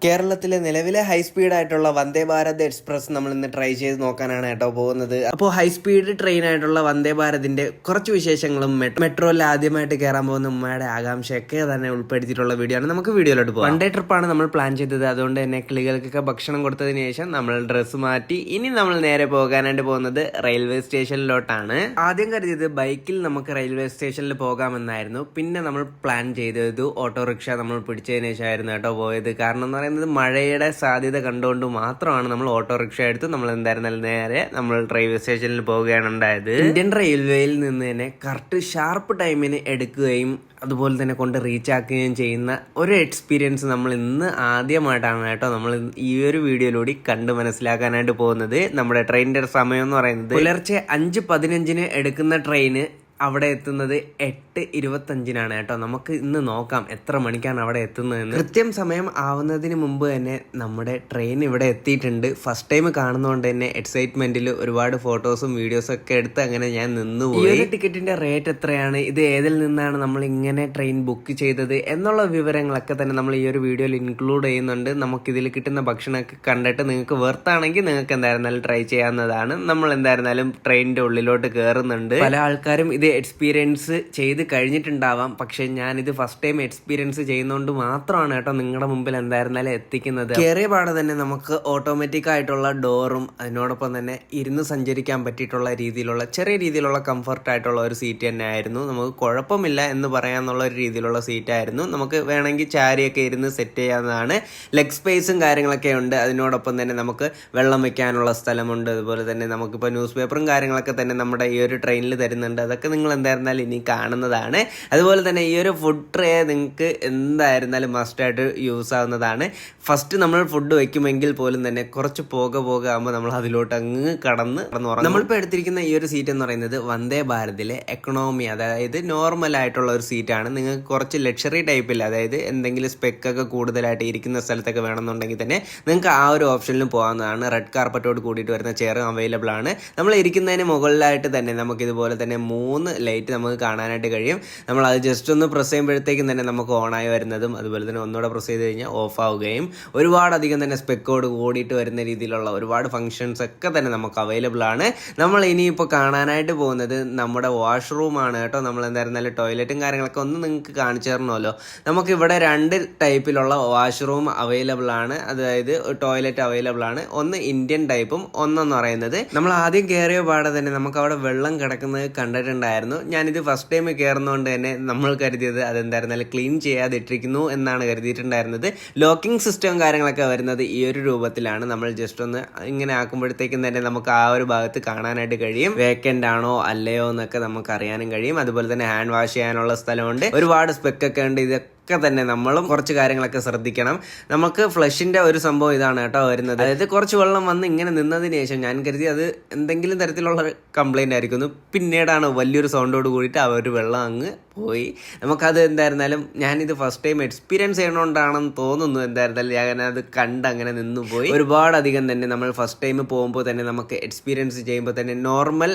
കേരളത്തിലെ നിലവിലെ high speed ആയിട്ടുള്ള വന്ദേ ഭാരത് എക്സ്പ്രസ് നമ്മൾ ഇന്ന് ട്രൈ ചെയ്ത് നോക്കാനാണ് കേട്ടോ പോകുന്നത്. അപ്പോൾ ഹൈ സ്പീഡ് ട്രെയിൻ ആയിട്ടുള്ള വന്ദേ ഭാരതിന്റെ കുറച്ച് വിശേഷങ്ങളും മെട്രോയിൽ ആദ്യമായിട്ട് കയറാൻ പോകുന്ന ഉമ്മയുടെ ആകാംക്ഷയൊക്കെ തന്നെ ഉൾപ്പെടുത്തിയിട്ടുള്ള വീഡിയോ ആണ്. നമുക്ക് വീഡിയോയിലോട്ട് പോകാം. 1 ഡേ ട്രിപ്പാണ് നമ്മൾ പ്ലാൻ ചെയ്തത്. അതുകൊണ്ട് തന്നെ കിളികൾക്കൊക്കെ ഭക്ഷണം കൊടുത്തതിന് ശേഷം നമ്മൾ ഡ്രസ്സ് മാറ്റി ഇനി നമ്മൾ നേരെ പോകാനായിട്ട് പോകുന്നത് റെയിൽവേ സ്റ്റേഷനിലോട്ടാണ്. ആദ്യം കരുതിയത് ബൈക്കിൽ നമുക്ക് റെയിൽവേ സ്റ്റേഷനിൽ പോകാമെന്നായിരുന്നു. പിന്നെ നമ്മൾ പ്ലാൻ ചെയ്തത് ഓട്ടോറിക്ഷ നമ്മൾ പിടിച്ചതിന് ശേഷമായിരുന്നു കേട്ടോ പോയത്. കാരണം എന്ന് പറയുന്നത് മഴയുടെ സാധ്യത കണ്ടുകൊണ്ട് മാത്രമാണ് നമ്മൾ ഓട്ടോറിക്ഷ എടുത്ത് നമ്മൾ എന്തായിരുന്നാലും നേരെ നമ്മൾ റെയിൽവേ സ്റ്റേഷനിൽ പോവുകയാണ് ഉണ്ടായത്. ഇന്ത്യൻ റെയിൽവേയിൽ നിന്ന് തന്നെ കറക്റ്റ് ഷാർപ്പ് ടൈമിന് എടുക്കുകയും അതുപോലെ തന്നെ കൊണ്ട് റീച്ച് ആക്കുകയും ചെയ്യുന്ന ഒരു എക്സ്പീരിയൻസ് നമ്മൾ ഇന്ന് ആദ്യമായിട്ടാണ് കേട്ടോ നമ്മൾ ഈ ഒരു വീഡിയോയിലൂടെ കണ്ട് മനസ്സിലാക്കാനായിട്ട് പോകുന്നത്. നമ്മുടെ ട്രെയിനിന്റെ സമയം എന്ന് പറയുന്നത് പുലർച്ചെ 5:15 എടുക്കുന്ന ട്രെയിന് അവിടെ എത്തുന്നത് 8:25 കേട്ടോ. നമുക്ക് ഇന്ന് നോക്കാം എത്ര മണിക്കാണ് അവിടെ എത്തുന്നതെന്ന്. കൃത്യം സമയം ആവുന്നതിന് മുമ്പ് തന്നെ നമ്മുടെ ട്രെയിൻ ഇവിടെ എത്തിയിട്ടുണ്ട്. ഫസ്റ്റ് ടൈം കാണുന്നതുകൊണ്ട് തന്നെ എക്സൈറ്റ്മെന്റിൽ ഒരുപാട് ഫോട്ടോസും വീഡിയോസും ഒക്കെ എടുത്ത് അങ്ങനെ ഞാൻ നിന്നുപോയി. ഈ ടിക്കറ്റിന്റെ റേറ്റ് എത്രയാണ്, ഇത് ഏതിൽ നിന്നാണ് നമ്മൾ ഇങ്ങനെ ട്രെയിൻ ബുക്ക് ചെയ്തത് എന്നുള്ള വിവരങ്ങളൊക്കെ തന്നെ നമ്മൾ ഈ ഒരു വീഡിയോയിൽ ഇൻക്ലൂഡ് ചെയ്യുന്നുണ്ട്. നമുക്കിതിൽ കിട്ടുന്ന ഭക്ഷണമൊക്കെ കണ്ടിട്ട് നിങ്ങൾക്ക് വെർത്താണെങ്കിൽ നിങ്ങൾക്ക് എന്തായിരുന്നാലും ട്രൈ ചെയ്യാവുന്നതാണ്. നമ്മൾ എന്തായിരുന്നാലും ട്രെയിനിന്റെ ഉള്ളിലോട്ട് കയറുന്നുണ്ട്. പല ആൾക്കാരും ഇത് എക്സ്പീരിയൻസ് ചെയ്ത് കഴിഞ്ഞിട്ടുണ്ടാവാം. പക്ഷെ ഞാനിത് ഫസ്റ്റ് ടൈം എക്സ്പീരിയൻസ് ചെയ്യുന്നതുകൊണ്ട് മാത്രമാണ് കേട്ടോ നിങ്ങളുടെ മുമ്പിൽ എന്തായിരുന്നാലും എത്തിക്കുന്നത്. കയറിയ പാടെ തന്നെ നമുക്ക് ഓട്ടോമാറ്റിക് ആയിട്ടുള്ള ഡോറും അതിനോടൊപ്പം തന്നെ ഇരുന്ന് സഞ്ചരിക്കാൻ പറ്റിയിട്ടുള്ള രീതിയിലുള്ള ചെറിയ രീതിയിലുള്ള കംഫർട്ട് ആയിട്ടുള്ള ഒരു സീറ്റ് തന്നെ ആയിരുന്നു. നമുക്ക് കുഴപ്പമില്ല എന്ന് പറയാന്നുള്ള ഒരു രീതിയിലുള്ള സീറ്റായിരുന്നു. നമുക്ക് വേണമെങ്കിൽ ചാരിയൊക്കെ ഇരുന്ന് സെറ്റ് ചെയ്യാവുന്നതാണ്. ലെഗ് സ്പേസും കാര്യങ്ങളൊക്കെ ഉണ്ട്. അതിനോടൊപ്പം തന്നെ നമുക്ക് വെള്ളം വെക്കാനുള്ള സ്ഥലമുണ്ട്. അതുപോലെ തന്നെ നമുക്കിപ്പോൾ ന്യൂസ് പേപ്പറും കാര്യങ്ങളൊക്കെ തന്നെ നമ്മുടെ ഈ ഒരു ട്രെയിനിൽ തരുന്നുണ്ട്. അതൊക്കെ നിങ്ങൾ എന്തായിരുന്നാലും ഇനി കാണുന്നതാണ്. അതുപോലെ തന്നെ ഈ ഒരു ഫുഡ് ട്രേ നിങ്ങൾക്ക് എന്തായിരുന്നാലും മസ്റ്റായിട്ട് യൂസ് ആവുന്നതാണ്. ഫസ്റ്റ് നമ്മൾ ഫുഡ് വയ്ക്കുമെങ്കിൽ പോലും തന്നെ കുറച്ച് ആകുമ്പോൾ നമ്മൾ അതിലോട്ട് അങ്ങ് കടന്ന് ഉറങ്ങും. നമ്മളിപ്പോൾ എടുത്തിരിക്കുന്ന ഈ ഒരു സീറ്റ് എന്ന് പറയുന്നത് വന്ദേ ഭാരതിലെ എക്കണോമി, അതായത് നോർമൽ ആയിട്ടുള്ള ഒരു സീറ്റാണ്. നിങ്ങൾക്ക് കുറച്ച് ലക്ഷറി ടൈപ്പിൽ, അതായത് എന്തെങ്കിലും സ്പെക്കൊക്കെ കൂടുതലായിട്ട് ഇരിക്കുന്ന സ്ഥലത്തൊക്കെ വേണമെന്നുണ്ടെങ്കിൽ തന്നെ നിങ്ങൾക്ക് ആ ഒരു ഓപ്ഷനിലും പോകാവുന്നതാണ്. റെഡ് കാർപ്പറ്റോട് കൂടിയിട്ട് വരുന്ന ചെയർ അവൈലബിൾ ആണ്. നമ്മൾ ഇരിക്കുന്നതിന് മുകളിലായിട്ട് തന്നെ നമുക്ക് ഇതുപോലെ തന്നെ 3 ലൈറ്റ് നമുക്ക് കാണാനായിട്ട് കഴിയും. നമ്മൾ അത് ജസ്റ്റ് ഒന്ന് പ്രസ് ചെയ്യുമ്പോഴത്തേക്കും തന്നെ നമുക്ക് ഓണായി വരുന്നതും അതുപോലെ തന്നെ ഒന്നുകൂടെ പ്രസ് ചെയ്ത് കഴിഞ്ഞാൽ ഓഫ് ആവുകയും ഒരുപാടധികം തന്നെ സ്പെക്കോട് കൂടിയിട്ട് വരുന്ന രീതിയിലുള്ള ഒരുപാട് ഫങ്ഷൻസ് ഒക്കെ തന്നെ നമുക്ക് അവൈലബിൾ ആണ്. നമ്മൾ ഇനിയിപ്പോൾ കാണാനായിട്ട് പോകുന്നത് നമ്മുടെ വാഷ്റൂമാണ് കേട്ടോ. നമ്മൾ എന്തായിരുന്നാലും ടോയ്ലറ്റും കാര്യങ്ങളൊക്കെ ഒന്ന് നിങ്ങൾക്ക് കാണിച്ചു തരണമല്ലോ. നമുക്കിവിടെ 2 ടൈപ്പിലുള്ള വാഷ്റൂം അവൈലബിൾ ആണ്, അതായത് ടോയ്ലറ്റ് അവൈലബിൾ ആണ്. ഒന്ന് ഇന്ത്യൻ ടൈപ്പും ഒന്നെന്ന് പറയുന്നത് നമ്മൾ ആദ്യം കയറിയ പാടെ തന്നെ നമുക്ക് അവിടെ വെള്ളം കിടക്കുന്നത് കണ്ടിട്ടുണ്ടായിരുന്നു. ഞാനിത് ഫസ്റ്റ് ടൈം കയറുന്നതുകൊണ്ട് തന്നെ നമ്മൾ കരുതിയത് അതെന്തായിരുന്നാലും ക്ലീൻ ചെയ്യാതെ ഇട്ടിരിക്കുന്നു എന്നാണ് കരുതിയിട്ടുണ്ടായിരുന്നത്. ലോക്കിംഗ് സിസ്റ്റവും കാര്യങ്ങളൊക്കെ വരുന്നത് ഈ ഒരു രൂപത്തിലാണ്. നമ്മൾ ജസ്റ്റ് ഒന്ന് ഇങ്ങനെ ആക്കുമ്പോഴത്തേക്കും തന്നെ നമുക്ക് ആ ഒരു ഭാഗത്ത് കാണാനായിട്ട് കഴിയും. വേക്കൻ്റ് ആണോ അല്ലയോ എന്നൊക്കെ നമുക്ക് അറിയാനും കഴിയും. അതുപോലെ തന്നെ ഹാൻഡ് വാഷ് ചെയ്യാനുള്ള സ്ഥലമുണ്ട്. ഒരുപാട് സ്പെക്കൊക്കെ ഉണ്ട്. ഇതൊക്കെ തന്നെ നമ്മളും കുറച്ച് കാര്യങ്ങളൊക്കെ ശ്രദ്ധിക്കണം. നമുക്ക് ഫ്ലഷിന്റെ ഒരു സംഭവം ഇതാണ് കേട്ടോ വരുന്നത്. അതായത് കുറച്ച് വെള്ളം വന്ന് ഇങ്ങനെ നിന്നതിന് ശേഷം ഞാൻ കരുതി അത് എന്തെങ്കിലും തരത്തിലുള്ള കംപ്ലൈന്റ് ആയിരിക്കുന്നു. പിന്നീടാണ് വലിയൊരു സൗണ്ടോട് കൂടിയിട്ട് ആ ഒരു വെള്ളം അങ്ങ് പോയി. നമുക്കത് എന്തായിരുന്നാലും ഞാനിത് ഫസ്റ്റ് ടൈം എക്സ്പീരിയൻസ് ചെയ്യണോണ്ടാണെന്ന് തോന്നുന്നു. എന്തായിരുന്നാലും ഞാനത് കണ്ട് അങ്ങനെ നിന്നുപോയി. ഒരുപാടധികം തന്നെ നമ്മൾ ഫസ്റ്റ് ടൈം പോകുമ്പോൾ തന്നെ നമുക്ക് എക്സ്പീരിയൻസ് ചെയ്യുമ്പോൾ തന്നെ നോർമൽ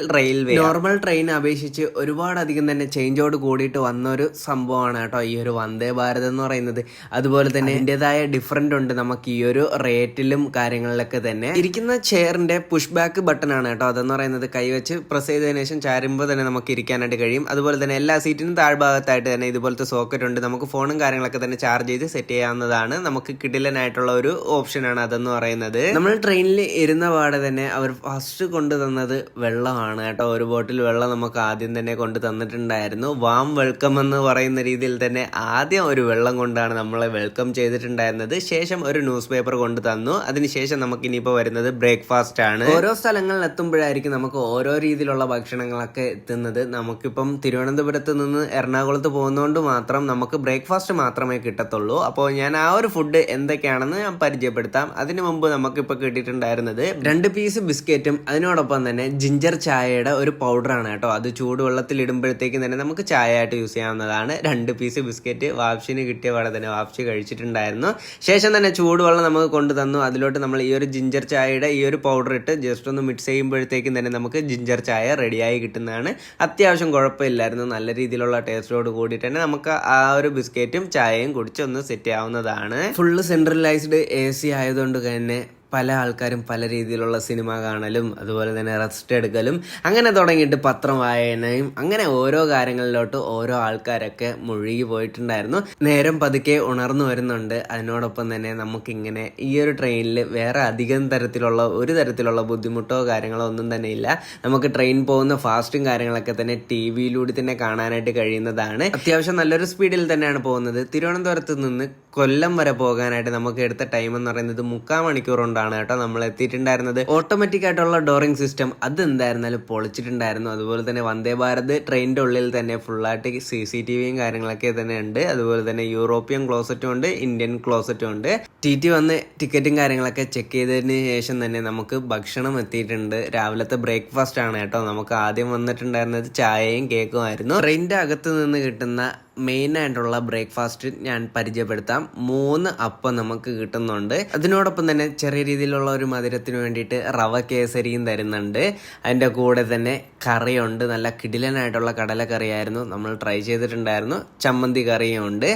ട്രെയിൻ അപേക്ഷിച്ച് ഒരുപാടധികം തന്നെ ചേഞ്ചോട് കൂടിയിട്ട് വന്നൊരു സംഭവമാണ് കേട്ടോ ഈ ഒരു വന്ദേ ഭാരത് എന്ന് പറയുന്നത്. അതുപോലെ തന്നെ അതിൻ്റെതായ ഡിഫറൻറ്റ് ഉണ്ട് നമുക്ക് ഈ ഒരു റേറ്റിലും കാര്യങ്ങളിലൊക്കെ തന്നെ. ഇരിക്കുന്ന ചെയറിന്റെ പുഷ് ബാക്ക് ബട്ടൺ ആണ് കേട്ടോ. അതെന്ന് പറയുന്നത് കൈവച്ച് പ്രസ് ചെയ്തതിനു ശേഷം ചാരുമ്പോൾ തന്നെ നമുക്ക് ഇരിക്കാനായിട്ട് കഴിയും. അതുപോലെ തന്നെ എല്ലാ സീറ്റിനും താഴ്ഭാഗത്തായിട്ട് തന്നെ ഇതുപോലത്തെ സോക്കറ്റ് ഉണ്ട്. നമുക്ക് ഫോണും കാര്യങ്ങളൊക്കെ തന്നെ ചാർജ് ചെയ്ത് സെറ്റ് ചെയ്യാവുന്നതാണ്. നമുക്ക് കിടിലനായിട്ടുള്ള ഒരു ഓപ്ഷനാണ് അതെന്ന് പറയുന്നത്. നമ്മൾ ട്രെയിനിൽ ഇരുന്ന പാടെ തന്നെ അവർ ഫസ്റ്റ് കൊണ്ടു തന്നത് വെള്ളമാണ് കേട്ടോ. ഒരു ബോട്ടിൽ വെള്ളം നമുക്ക് ആദ്യം തന്നെ കൊണ്ടു തന്നിട്ടുണ്ടായിരുന്നു. വാം വെൽക്കം എന്ന് പറയുന്ന രീതിയിൽ തന്നെ ആദ്യം ഒരു വെള്ളം കൊണ്ടാണ് നമ്മളെ വെൽക്കം ചെയ്തിട്ടുണ്ടായിരുന്നത്. ശേഷം ഒരു ന്യൂസ് പേപ്പർ കൊണ്ട് തന്നു. അതിനുശേഷം നമുക്ക് ഇനിയിപ്പോൾ വരുന്നത് ബ്രേക്ക്ഫാസ്റ്റ് ആണ്. ഓരോ സ്ഥലങ്ങളിൽ എത്തുമ്പോഴായിരിക്കും നമുക്ക് ഓരോ രീതിയിലുള്ള ഭക്ഷണങ്ങളൊക്കെ എത്തുന്നത്. നമുക്കിപ്പം തിരുവനന്തപുരത്ത് നിന്ന് എറണാകുളത്ത് പോകുന്നതുകൊണ്ട് മാത്രം നമുക്ക് ബ്രേക്ക്ഫാസ്റ്റ് മാത്രമേ കിട്ടത്തുള്ളൂ. അപ്പോൾ ഞാൻ ആ ഒരു ഫുഡ് എന്തൊക്കെയാണെന്ന് ഞാൻ പരിചയപ്പെടുത്താം. അതിനു മുമ്പ് നമുക്കിപ്പോൾ കിട്ടിയിട്ടുണ്ടായിരുന്നത് 2 പീസ് ബിസ്ക്കറ്റും അതിനോടൊപ്പം തന്നെ ജിഞ്ചർ ചായയുടെ ഒരു പൗഡറാണ് കേട്ടോ. അത് ചൂടുവെള്ളത്തിൽ ഇടുമ്പോഴത്തേക്കും തന്നെ നമുക്ക് ചായ ആയിട്ട് യൂസ് ചെയ്യാവുന്നതാണ്. 2 പീസ് ബിസ്ക്കറ്റ് വാപ്ഷിന് കിട്ടിയ പാടെ തന്നെ വാപ്ഷി കഴിച്ചിട്ടുണ്ടായിരുന്നു. ശേഷം തന്നെ ചൂടുവെള്ളം നമുക്ക് കൊണ്ടു തന്നു. അതിലോട്ട് നമ്മൾ ഈ ഒരു ജിഞ്ചർ ചായയുടെ ഈ ഒരു പൗഡർ ഇട്ട് ജസ്റ്റ് ഒന്ന് മിക്സ് ചെയ്യുമ്പോഴത്തേക്കും തന്നെ നമുക്ക് ജിഞ്ചർ ചായ റെഡിയായി കിട്ടുന്നതാണ്. അത്യാവശ്യം കുഴപ്പമില്ലായിരുന്നു, നല്ല രീതിയിലുള്ള ടേസ്റ്റോട് കൂടിയിട്ട് തന്നെ നമുക്ക് ആ ഒരു ബിസ്ക്കറ്റും ചായയും കുടിച്ചൊന്ന് സെറ്റ് ആവുന്നതാണ്. ഫുള്ള് സെൻട്രലൈസ്ഡ് AC ആയതുകൊണ്ട് തന്നെ പല ആൾക്കാരും പല രീതിയിലുള്ള സിനിമ കാണലും അതുപോലെ തന്നെ റെസ്റ്റ് എടുക്കലും അങ്ങനെ തുടങ്ങിയിട്ട് പത്രം വായനയും അങ്ങനെ ഓരോ കാര്യങ്ങളിലോട്ട് ഓരോ ആൾക്കാരൊക്കെ മുഴുകി പോയിട്ടുണ്ടായിരുന്നു. നേരം പതുക്കെ ഉണർന്നു വരുന്നുണ്ട്. അതിനോടൊപ്പം തന്നെ നമുക്കിങ്ങനെ ഈ ഒരു ട്രെയിനിൽ വേറെ അധികം തരത്തിലുള്ള ബുദ്ധിമുട്ടോ കാര്യങ്ങളോ ഒന്നും തന്നെ ഇല്ല. നമുക്ക് ട്രെയിൻ പോകുന്ന ഫാസ്റ്റും കാര്യങ്ങളൊക്കെ തന്നെ TV-യിലൂടെ തന്നെ കാണാനായിട്ട് കഴിയുന്നതാണ്. അത്യാവശ്യം നല്ലൊരു സ്പീഡിൽ തന്നെയാണ് പോകുന്നത്. തിരുവനന്തപുരത്ത് നിന്ന് കൊല്ലം വരെ പോകാനായിട്ട് നമുക്ക് എടുത്ത ടൈം എന്ന് പറയുന്നത് 3/4 മണിക്കൂർ കൊണ്ടാണ് കേട്ടോ നമ്മൾ എത്തിയിട്ടുണ്ടായിരുന്നത്. ഓട്ടോമാറ്റിക് ആയിട്ടുള്ള ഡോറിംഗ് സിസ്റ്റം അത് എന്തായിരുന്നാലും പൊളിച്ചിട്ടുണ്ടായിരുന്നു. അതുപോലെ തന്നെ വന്ദേ ഭാരത് ട്രെയിനിന്റെ ഉള്ളിൽ തന്നെ ഫുള്ളായിട്ട് CCTVയും കാര്യങ്ങളൊക്കെ തന്നെ ഉണ്ട്. അതുപോലെ തന്നെ യൂറോപ്യൻ ക്ലോസറ്റും ഉണ്ട്, ഇന്ത്യൻ ക്ലോസറ്റും ഉണ്ട്. TT വന്ന് ടിക്കറ്റും കാര്യങ്ങളൊക്കെ ചെക്ക് ചെയ്തതിന് ശേഷം തന്നെ നമുക്ക് ഭക്ഷണം എത്തിയിട്ടുണ്ട്. രാവിലത്തെ ബ്രേക്ക്ഫാസ്റ്റ് ആണ് കേട്ടോ. നമുക്ക് ആദ്യം വന്നിട്ടുണ്ടായിരുന്നത് ചായയും കേക്കും ആയിരുന്നു. ട്രെയിനിന്റെ അകത്ത് നിന്ന് കിട്ടുന്ന മെയിൻ ആയിട്ടുള്ള ബ്രേക്ക്ഫാസ്റ്റ് ഞാൻ പരിചയപ്പെടുത്താം. 3 അപ്പം നമുക്ക് കിട്ടുന്നുണ്ട്. അതിനോടൊപ്പം തന്നെ ചെറിയ രീതിയിലുള്ള ഒരു മധുരത്തിന് വേണ്ടിയിട്ട് റവ കേസരിയും തരുന്നുണ്ട്. അതിൻ്റെ കൂടെ തന്നെ കറിയുണ്ട്, നല്ല കിടിലനായിട്ടുള്ള കടലക്കറിയായിരുന്നു, നമ്മൾ ട്രൈ ചെയ്തിട്ടുണ്ടായിരുന്നു. ചമ്മന്തി കറിയും ഉണ്ട്.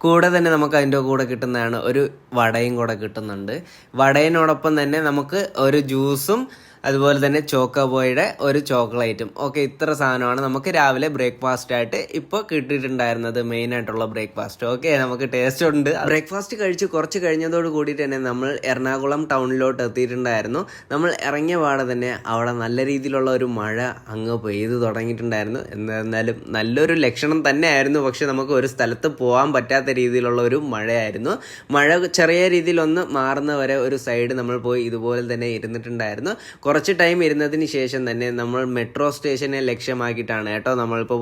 കൂടെ തന്നെ നമുക്ക് അതിൻ്റെ കൂടെ കിട്ടുന്നതാണ് ഒരു വടയും കൂടെ കിട്ടുന്നുണ്ട്. വടയിനോടൊപ്പം തന്നെ നമുക്ക് ഒരു ജ്യൂസും അതുപോലെ തന്നെ ചോക്കോബോയുടെ ഒരു ചോക്ലേറ്റും. ഓക്കെ, ഇത്ര സാധനമാണ് നമുക്ക് രാവിലെ ബ്രേക്ക്ഫാസ്റ്റ് ആയിട്ട് ഇപ്പോൾ കിട്ടിയിട്ടുണ്ടായിരുന്നത്, മെയിൻ ആയിട്ടുള്ള ബ്രേക്ക്ഫാസ്റ്റ്. ഓക്കെ, നമുക്ക് ടേസ്റ്റ് ഉണ്ട്. ബ്രേക്ക്ഫാസ്റ്റ് കഴിച്ച് കുറച്ച് കഴിഞ്ഞതോട് കൂടിയിട്ട് തന്നെ നമ്മൾ എറണാകുളം ടൗണിലോട്ട് എത്തിയിട്ടുണ്ടായിരുന്നു. നമ്മൾ ഇറങ്ങിയ പാടെ തന്നെ അവിടെ നല്ല രീതിയിലുള്ള ഒരു മഴ അങ്ങ് പെയ്തു തുടങ്ങിയിട്ടുണ്ടായിരുന്നു. എന്നാലും നല്ലൊരു ലക്ഷണം തന്നെയായിരുന്നു. പക്ഷെ നമുക്ക് ഒരു സ്ഥലത്ത് പോകാൻ പറ്റാത്ത രീതിയിലുള്ള ഒരു മഴയായിരുന്നു. മഴ ചെറിയ രീതിയിലൊന്ന് മാറുന്ന വരെ ഒരു സൈഡ് നമ്മൾ പോയി ഇതുപോലെ തന്നെ ഇരുന്നിട്ടുണ്ടായിരുന്നു. കുറച്ച് ടൈം ഇരുന്നതിന് ശേഷം തന്നെ നമ്മൾ മെട്രോ സ്റ്റേഷനെ ലക്ഷ്യമാക്കിയിട്ടാണ് കേട്ടോ നമ്മളിപ്പോൾ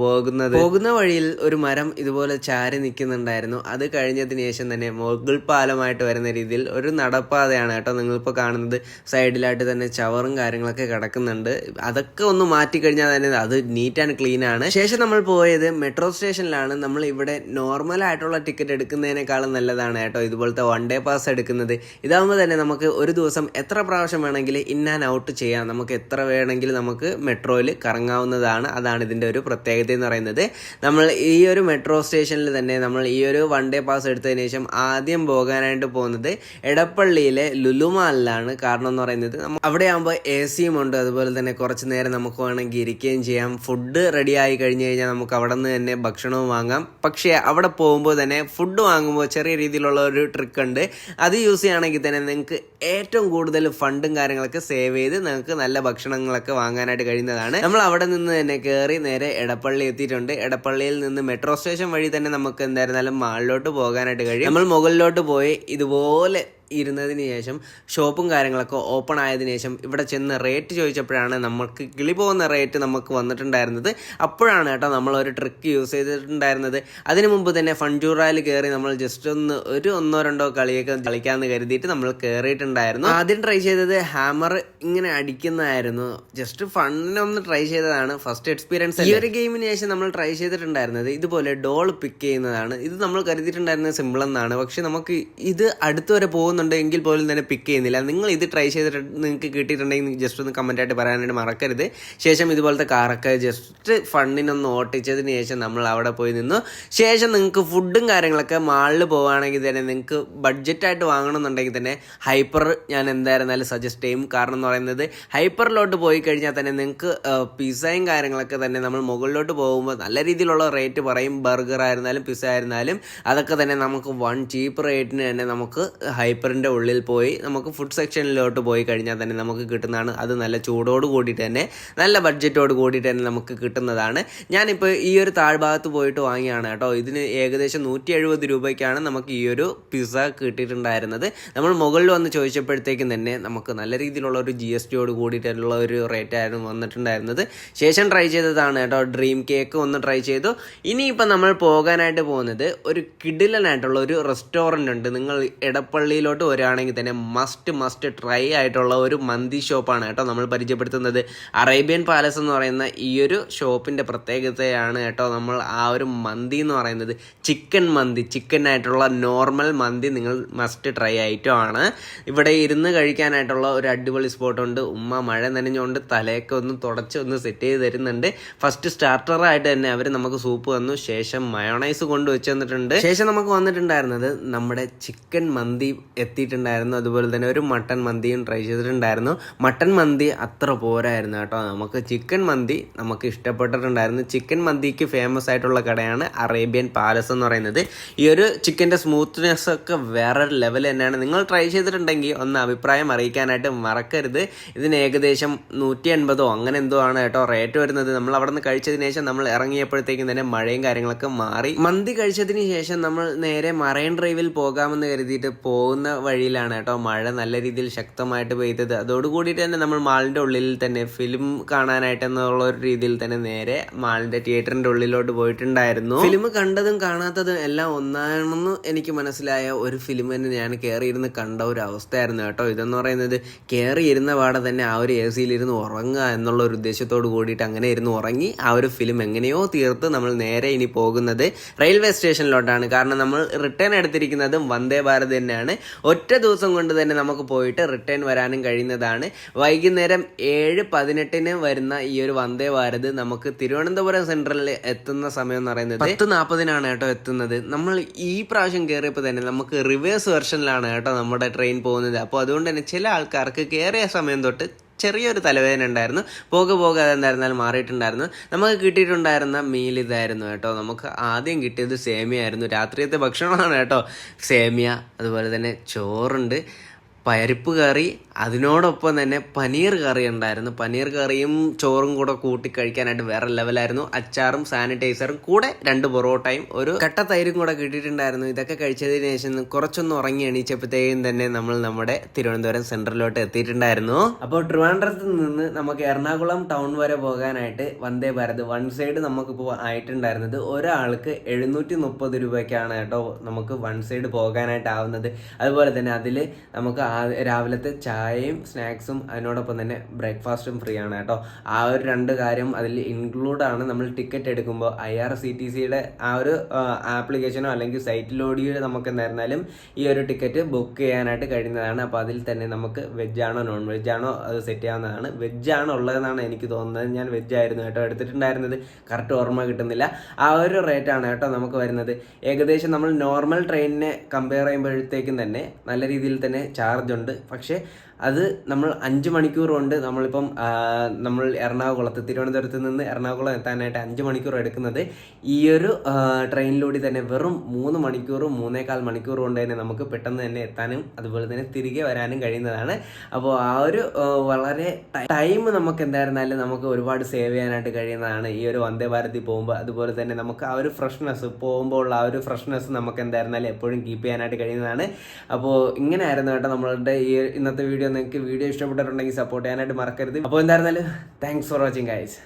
പോകുന്ന വഴിയിൽ ഒരു മരം ഇതുപോലെ ചാരി നിൽക്കുന്നുണ്ടായിരുന്നു. അത് കഴിഞ്ഞതിന് ശേഷം തന്നെ മുകൾ പാലമായിട്ട് വരുന്ന രീതിയിൽ ഒരു നടപ്പാതയാണ് കേട്ടോ നിങ്ങളിപ്പോൾ കാണുന്നത്. സൈഡിലായിട്ട് തന്നെ ചവറും കാര്യങ്ങളൊക്കെ കിടക്കുന്നുണ്ട്. അതൊക്കെ ഒന്ന് മാറ്റിക്കഴിഞ്ഞാൽ തന്നെ അത് നീറ്റ് ആൻഡ് ക്ലീൻ ആണ്. ശേഷം നമ്മൾ പോയത് മെട്രോ സ്റ്റേഷനിലാണ്. നമ്മൾ ഇവിടെ നോർമൽ ആയിട്ടുള്ള ടിക്കറ്റ് എടുക്കുന്നതിനേക്കാളും നല്ലതാണ് കേട്ടോ ഇതുപോലത്തെ 1 ഡേ പാസ് എടുക്കുന്നത്. ഇതാകുമ്പോൾ തന്നെ നമുക്ക് ഒരു ദിവസം എത്ര പ്രാവശ്യം വേണമെങ്കിൽ ഇൻ ആൻഡ് ഔട്ട് ചെയ്യാം. നമുക്ക് എത്ര വേണമെങ്കിലും നമുക്ക് മെട്രോയിൽ കറങ്ങാവുന്നതാണ്. അതാണ് ഇതിൻ്റെ ഒരു പ്രത്യേകത എന്ന് പറയുന്നത്. നമ്മൾ ഈ ഒരു മെട്രോ സ്റ്റേഷനിൽ തന്നെ നമ്മൾ ഈ ഒരു 1 ഡേ പാസ് എടുത്തതിന് ശേഷം ആദ്യം പോകാനായിട്ട് പോകുന്നത് എടപ്പള്ളിയിലെ ലുലുമാളിലാണ്. കാരണം എന്ന് പറയുന്നത് അവിടെ ആകുമ്പോൾ AC-യും ഉണ്ട്. അതുപോലെ തന്നെ കുറച്ച് നേരം നമുക്ക് വേണമെങ്കിൽ ഇരിക്കുകയും ചെയ്യാം. ഫുഡ് റെഡി ആയി കഴിഞ്ഞ് കഴിഞ്ഞാൽ നമുക്ക് അവിടെ നിന്ന് തന്നെ ഭക്ഷണവും വാങ്ങാം. പക്ഷേ അവിടെ പോകുമ്പോൾ തന്നെ ഫുഡ് വാങ്ങുമ്പോൾ ചെറിയ രീതിയിലുള്ള ഒരു ട്രിക്ക് ഉണ്ട്. അത് യൂസ് ചെയ്യുകയാണെങ്കിൽ തന്നെ നിങ്ങൾക്ക് ഏറ്റവും കൂടുതൽ ഫണ്ടും കാര്യങ്ങളൊക്കെ സേവ് ചെയ്ത് നിങ്ങൾക്ക് നല്ല ഭക്ഷണങ്ങളൊക്കെ വാങ്ങാനായിട്ട് കഴിയുന്നതാണ്. നമ്മൾ അവിടെ നിന്ന് തന്നെ കയറി നേരെ എടപ്പള്ളി എത്തിയിട്ടുണ്ട്. എടപ്പള്ളിയിൽ നിന്ന് മെട്രോ സ്റ്റേഷൻ വഴി തന്നെ നമുക്ക് എന്തായിരുന്നാലും മാളിലോട്ട് പോകാനായിട്ട് കഴിയും. നമ്മൾ മുകളിലോട്ട് പോയി ഇതുപോലെ ഇരുന്നതിന് ശേഷം ഷോപ്പും കാര്യങ്ങളൊക്കെ ഓപ്പൺ ആയതിനു ശേഷം ഇവിടെ ചെന്ന് റേറ്റ് ചോദിച്ചപ്പോഴാണ് നമുക്ക് കിളി പോകുന്ന റേറ്റ് നമുക്ക് വന്നിട്ടുണ്ടായിരുന്നത്. അപ്പോഴാണ് കേട്ടോ നമ്മളൊരു ട്രിക്ക് യൂസ് ചെയ്തിട്ടുണ്ടായിരുന്നത്. അതിന് മുമ്പ് തന്നെ ഫൺജൂറായിൽ കയറി നമ്മൾ ജസ്റ്റ് ഒരു 1-2 കളിയൊക്കെ കളിക്കാമെന്ന് കരുതിയിട്ട് നമ്മൾ കയറിയിട്ടുണ്ടായിരുന്നു. ആദ്യം ട്രൈ ചെയ്തത് ഹാമർ ഇങ്ങനെ അടിക്കുന്നതായിരുന്നു. ജസ്റ്റ് ഫണ്ണിനൊന്ന് ട്രൈ ചെയ്തതാണ്, ഫസ്റ്റ് എക്സ്പീരിയൻസ്. ഈ ഒരു ഗെയിമിന് ശേഷം നമ്മൾ ട്രൈ ചെയ്തിട്ടുണ്ടായിരുന്നത് ഇതുപോലെ ഡോൾ പിക്ക് ചെയ്യുന്നതാണ്. ഇത് നമ്മൾ കരുതിയിട്ടുണ്ടായിരുന്നത് സിമ്പിൾ എന്നാണ്. പക്ഷെ നമുക്ക് ഇത് അടുത്തുവരെ പോകുന്നുണ്ടെങ്കിൽ പോലും തന്നെ പിക്ക് ചെയ്യുന്നില്ല. നിങ്ങൾ ഇത് ട്രൈ ചെയ്തിട്ട് നിങ്ങൾക്ക് കിട്ടിയിട്ടുണ്ടെങ്കിൽ ജസ്റ്റ് ഒന്ന് കമൻ്റ് ആയിട്ട് പറയാനായിട്ട് മറക്കരുത്. ശേഷം ഇതുപോലത്തെ കാറൊക്കെ ജസ്റ്റ് ഫണ്ണിനൊന്ന് ഓട്ടിച്ചതിന് ശേഷം നമ്മൾ അവിടെ പോയി നിന്നു. ശേഷം നിങ്ങൾക്ക് ഫുഡും കാര്യങ്ങളൊക്കെ മാളിൽ പോവുകയാണെങ്കിൽ തന്നെ നിങ്ങൾക്ക് ബഡ്ജറ്റായിട്ട് വാങ്ങണമെന്നുണ്ടെങ്കിൽ തന്നെ ഹൈപ്പർ ഞാൻ എന്തായിരുന്നാലും സജസ്റ്റ് ചെയ്യും. കാരണം എന്ന് പറയുന്നത് ഹൈപ്പറിലോട്ട് പോയി കഴിഞ്ഞാൽ തന്നെ നിങ്ങൾക്ക് പിസ്സയും കാര്യങ്ങളൊക്കെ തന്നെ നമ്മൾ മുകളിലോട്ട് പോകുമ്പോൾ നല്ല രീതിയിലുള്ള റേറ്റ് പറയും. ബർഗർ ആയിരുന്നാലും പിസ്സ ആയിരുന്നാലും അതൊക്കെ തന്നെ നമുക്ക് ചീപ്പ് റേറ്റിന് തന്നെ നമുക്ക് ഹൈപ്പറിൻ്റെ ഉള്ളിൽ പോയി നമുക്ക് ഫുഡ് സെക്ഷനിലോട്ട് പോയി കഴിഞ്ഞാൽ തന്നെ നമുക്ക് കിട്ടുന്നതാണ്. അത് നല്ല ചൂടോട് കൂടിയിട്ട് തന്നെ നല്ല ബഡ്ജറ്റോട് കൂടിയിട്ട് തന്നെ നമുക്ക് കിട്ടുന്നതാണ്. ഞാനിപ്പോൾ ഈ ഒരു താഴ്ഭാഗത്ത് പോയിട്ട് വാങ്ങിയാണ് കേട്ടോ. ഇതിന് ഏകദേശം 170 രൂപയ്ക്കാണ് നമുക്ക് ഈ ഒരു പിസ്സ കിട്ടിയിട്ടുണ്ടായിരുന്നത്. നമ്മൾ മുകളിൽ വന്ന് ചോദിച്ചപ്പോഴത്തേക്കും തന്നെ നമുക്ക് നല്ല രീതിയിലുള്ള ഒരു GSTയോട് കൂടിയിട്ടുള്ള ഒരു റേറ്റ് ആയിരുന്നു വന്നിട്ടുണ്ടായിരുന്നത്. ശേഷം ട്രൈ ചെയ്തതാണ് കേട്ടോ ഡ്രീം കേക്ക് ഒന്ന് ട്രൈ ചെയ്തു. ഇനിയിപ്പോൾ നമ്മൾ പോകാനായിട്ട് പോകുന്നത് ഒരു കിടിലനായിട്ടുള്ള ഒരു റെസ്റ്റോറൻ്റ് ഉണ്ട്. നിങ്ങൾ എടപ്പള്ളിയിലോട്ട് ഹൈസ്പീഡിലോട്ട് വരികയാണെങ്കിൽ തന്നെ മസ്റ്റ് ട്രൈ ആയിട്ടുള്ള ഒരു മന്തി ഷോപ്പാണ് കേട്ടോ നമ്മൾ പരിചയപ്പെടുത്തുന്നത്. അറേബ്യൻ പാലസ് എന്ന് പറയുന്ന ഈ ഒരു ഷോപ്പിൻ്റെ പ്രത്യേകതയാണ് കേട്ടോ നമ്മൾ ആ ഒരു മന്തി എന്ന് പറയുന്നത്. ചിക്കൻ മന്തി, ചിക്കനായിട്ടുള്ള നോർമൽ മന്തി നിങ്ങൾ മസ്റ്റ് ട്രൈ ആയിട്ടുമാണ്. ഇവിടെ ഇരുന്ന് കഴിക്കാനായിട്ടുള്ള ഒരു അടിപൊളി സ്പോട്ടുണ്ട്. ഉമ്മ മഴ നനഞ്ഞുകൊണ്ട് തലയൊക്കെ ഒന്ന് തുടച്ച് ഒന്ന് സെറ്റ് ചെയ്ത് തരുന്നുണ്ട്. ഫസ്റ്റ് സ്റ്റാർട്ടറായിട്ട് തന്നെ അവർ നമുക്ക് സൂപ്പ് തന്നു, ശേഷം മയോണൈസ് കൊണ്ട് വെച്ച് തന്നിട്ടുണ്ട്. ശേഷം നമുക്ക് വന്നിട്ടുണ്ടായിരുന്നത് നമ്മുടെ ചിക്കൻ മന്തി എത്തിയിട്ടുണ്ടായിരുന്നു. അതുപോലെ തന്നെ ഒരു മട്ടൻ മന്തിയും ട്രൈ ചെയ്തിട്ടുണ്ടായിരുന്നു. മട്ടൻ മന്തി അത്ര പോരായിരുന്നു കേട്ടോ. നമുക്ക് ചിക്കൻ മന്തി നമുക്ക് ഇഷ്ടപ്പെട്ടിട്ടുണ്ടായിരുന്നു. ചിക്കൻ മന്തിക്ക് ഫേമസ് ആയിട്ടുള്ള കടയാണ് അറേബ്യൻ പാലസ് എന്ന് പറയുന്നത്. ഈ ഒരു ചിക്കൻ്റെ സ്മൂത്ത്നെസ് ഒക്കെ വേറെ ലെവൽ തന്നെയാണ്. നിങ്ങൾ ട്രൈ ചെയ്തിട്ടുണ്ടെങ്കിൽ ഒന്ന് അഭിപ്രായം അറിയിക്കാനായിട്ട് മറക്കരുത്. ഇതിന് ഏകദേശം 180 അങ്ങനെ എന്തോ ആണ് കേട്ടോ റേറ്റ് വരുന്നത്. നമ്മൾ അവിടെ നിന്ന് കഴിച്ചതിന് ശേഷം നമ്മൾ ഇറങ്ങിയപ്പോഴത്തേക്കും തന്നെ മഴയും കാര്യങ്ങളൊക്കെ മാറി. മന്തി കഴിച്ചതിന് ശേഷം നമ്മൾ നേരെ മറൈൻ ഡ്രൈവിൽ പോകാമെന്ന് കരുതിയിട്ട് പോകുന്ന വഴിയിലാണ് കേട്ടോ മഴ നല്ല രീതിയിൽ ശക്തമായിട്ട് പെയ്തത്. അതോടുകൂടിയിട്ട് തന്നെ നമ്മൾ മാളിൻ്റെ ഉള്ളിൽ തന്നെ ഫിലിം കാണാനായിട്ട് എന്നുള്ള ഒരു രീതിയിൽ തന്നെ നേരെ മാളിൻ്റെ തിയേറ്ററിൻ്റെ ഉള്ളിലോട്ട് പോയിട്ടുണ്ടായിരുന്നു. ഫിലിം കണ്ടതും കാണാത്തതും എല്ലാം ഒന്നാണെന്ന് എനിക്ക് മനസ്സിലായ ഒരു ഫിലിം തന്നെ ഞാൻ കയറിയിരുന്ന് കണ്ട ഒരു അവസ്ഥയായിരുന്നു കേട്ടോ. ഇതെന്ന് പറയുന്നത് കയറിയിരുന്ന പാടെ തന്നെ ആ ഒരു AC ഇരുന്ന് ഉറങ്ങുക എന്നുള്ള ഒരു ഉദ്ദേശത്തോട് കൂടിയിട്ട് അങ്ങനെ ഇരുന്ന് ഉറങ്ങി ആ ഒരു ഫിലിം എങ്ങനെയോ തീർത്ത് നമ്മൾ നേരെ ഇനി പോകുന്നത് റെയിൽവേ സ്റ്റേഷനിലോട്ടാണ്. കാരണം നമ്മൾ റിട്ടേൺ എടുത്തിരിക്കുന്നതും വന്ദേ ഭാരത് തന്നെയാണ്. ഒറ്റ ദിവസം കൊണ്ട് തന്നെ നമുക്ക് പോയിട്ട് റിട്ടേൺ വരാനും കഴിയുന്നതാണ്. വൈകുന്നേരം 7:18 വരുന്ന ഈ ഒരു വന്ദേ ഭാരത് നമുക്ക് തിരുവനന്തപുരം സെൻട്രലിൽ എത്തുന്ന സമയം എന്ന് പറയുന്നത് 10:40 കേട്ടോ എത്തുന്നത്. നമ്മൾ ഈ പ്രാവശ്യം കയറിയപ്പോൾ തന്നെ നമുക്ക് റിവേഴ്സ് വെർഷനിലാണ് കേട്ടോ നമ്മുടെ ട്രെയിൻ പോകുന്നത്. അപ്പോൾ അതുകൊണ്ട് തന്നെ ചില ആൾക്കാർക്ക് കയറിയ സമയം തൊട്ട് ചെറിയൊരു തലവേദന ഉണ്ടായിരുന്നു. പോകെ അതെന്തായിരുന്നാലും മാറിയിട്ടുണ്ടായിരുന്നു. നമുക്ക് കിട്ടിയിട്ടുണ്ടായിരുന്ന മീൽ ഇതായിരുന്നു കേട്ടോ. നമുക്ക് ആദ്യം കിട്ടിയത് സേമിയ ആയിരുന്നു. രാത്രിയത്തെ ഭക്ഷണമാണ് കേട്ടോ സേമിയ. അതുപോലെ തന്നെ ചോറുണ്ട്, പരിപ്പ് കറി, അതിനോടൊപ്പം തന്നെ പനീർ കറി ഉണ്ടായിരുന്നു. പനീർ കറിയും ചോറും കൂടെ കൂട്ടി കഴിക്കാനായിട്ട് വേറെ ലെവലായിരുന്നു. അച്ചാറും സാനിറ്റൈസറും കൂടെ 2 പൊറോട്ടയും ഒരു കട്ട തൈരും കൂടെ കിട്ടിയിട്ടുണ്ടായിരുന്നു. ഇതൊക്കെ കഴിച്ചതിന് ശേഷം കുറച്ചൊന്ന് ഉറങ്ങി എണീച്ചപ്പോഴത്തേക്കും തന്നെ നമ്മൾ നമ്മുടെ തിരുവനന്തപുരം സെൻട്രലിലോട്ട് എത്തിയിട്ടുണ്ടായിരുന്നു. അപ്പോൾ ട്രിവാൻഡ്രത്ത് നിന്ന് നമുക്ക് എറണാകുളം ടൗൺ വരെ പോകാനായിട്ട് വന്ദേ ഭാരത് വൺ സൈഡ് നമുക്കിപ്പോൾ ആയിട്ടുണ്ടായിരുന്നത് ഒരാൾക്ക് 730 രൂപയ്ക്കാണ് കേട്ടോ നമുക്ക് വൺ സൈഡ് പോകാനായിട്ട് ആവുന്നത്. അതുപോലെ തന്നെ അതിൽ നമുക്ക് രാവിലത്തെ ചായയും സ്നാക്സും അതിനോടൊപ്പം തന്നെ ബ്രേക്ക്ഫാസ്റ്റും ഫ്രീ ആണ് കേട്ടോ. ആ ഒരു 2 കാര്യം അതിൽ ഇൻക്ലൂഡാണ്. നമ്മൾ ടിക്കറ്റ് എടുക്കുമ്പോൾ IRCTCയുടെ ആ ഒരു ആപ്ലിക്കേഷനോ അല്ലെങ്കിൽ സൈറ്റിലൂടെ നമുക്ക് എന്തായിരുന്നാലും ഈ ഒരു ടിക്കറ്റ് ബുക്ക് ചെയ്യാനായിട്ട് കഴിയുന്നതാണ്. അപ്പോൾ അതിൽ തന്നെ നമുക്ക് വെജാണോ നോൺ വെജാണോ അത് സെറ്റ് ചെയ്യാവുന്നതാണ്. വെജാണ് ഉള്ളതെന്നാണ് എനിക്ക് തോന്നുന്നത്. ഞാൻ വെജായിരുന്നു കേട്ടോ എടുത്തിട്ടുണ്ടായിരുന്നത്. കറക്റ്റ് ഓർമ്മ കിട്ടുന്നില്ല. ആ ഒരു റേറ്റാണ് കേട്ടോ നമുക്ക് വരുന്നത്. ഏകദേശം നമ്മൾ നോർമൽ ട്രെയിനിനെ കമ്പയർ ചെയ്യുമ്പോഴത്തേക്കും തന്നെ നല്ല രീതിയിൽ തന്നെ ചാർജ് ഉണ്ട്. പക്ഷേ അത് നമ്മൾ 5 മണിക്കൂർ കൊണ്ട് നമ്മളിപ്പം നമ്മൾ തിരുവനന്തപുരത്ത് നിന്ന് എറണാകുളം എത്താനായിട്ട് 5 മണിക്കൂർ എടുക്കുന്നത് ഈ ഒരു ട്രെയിനിലൂടെ തന്നെ വെറും 3 മണിക്കൂർ 3.25 മണിക്കൂർ കൊണ്ട് തന്നെ നമുക്ക് പെട്ടെന്ന് തന്നെ എത്താനും അതുപോലെ തന്നെ തിരികെ വരാനും കഴിയുന്നതാണ്. അപ്പോൾ ആ ഒരു വളരെ ടൈം നമുക്ക് എന്തായിരുന്നാലും നമുക്ക് ഒരുപാട് സേവ് ചെയ്യാനായിട്ട് കഴിയുന്നതാണ് ഈ ഒരു വന്ദേ ഭാരതിൽ പോകുമ്പോൾ. അതുപോലെ തന്നെ നമുക്ക് ആ ഒരു ഫ്രഷ്നെസ് പോകുമ്പോൾ ഉള്ള ആ ഒരു ഫ്രഷ്നെസ് നമുക്ക് എന്തായിരുന്നാലും എപ്പോഴും കീപ്പ് ചെയ്യാനായിട്ട് കഴിയുന്നതാണ്. അപ്പോൾ ഇങ്ങനെയായിരുന്നു കേട്ടോ നമ്മളുടെ ഈ ഇന്നത്തെ വീഡിയോ. നിങ്ങൾക്ക് വീഡിയോ ഇഷ്ടപ്പെട്ടിട്ടുണ്ടെങ്കിൽ സപ്പോർട്ട് ചെയ്യാനായിട്ട് മറക്കരുത്. അപ്പോൾ എന്തായിരുന്നാലും താങ്ക്സ് ഫോർ വാച്ചിങ് ഗൈസ്.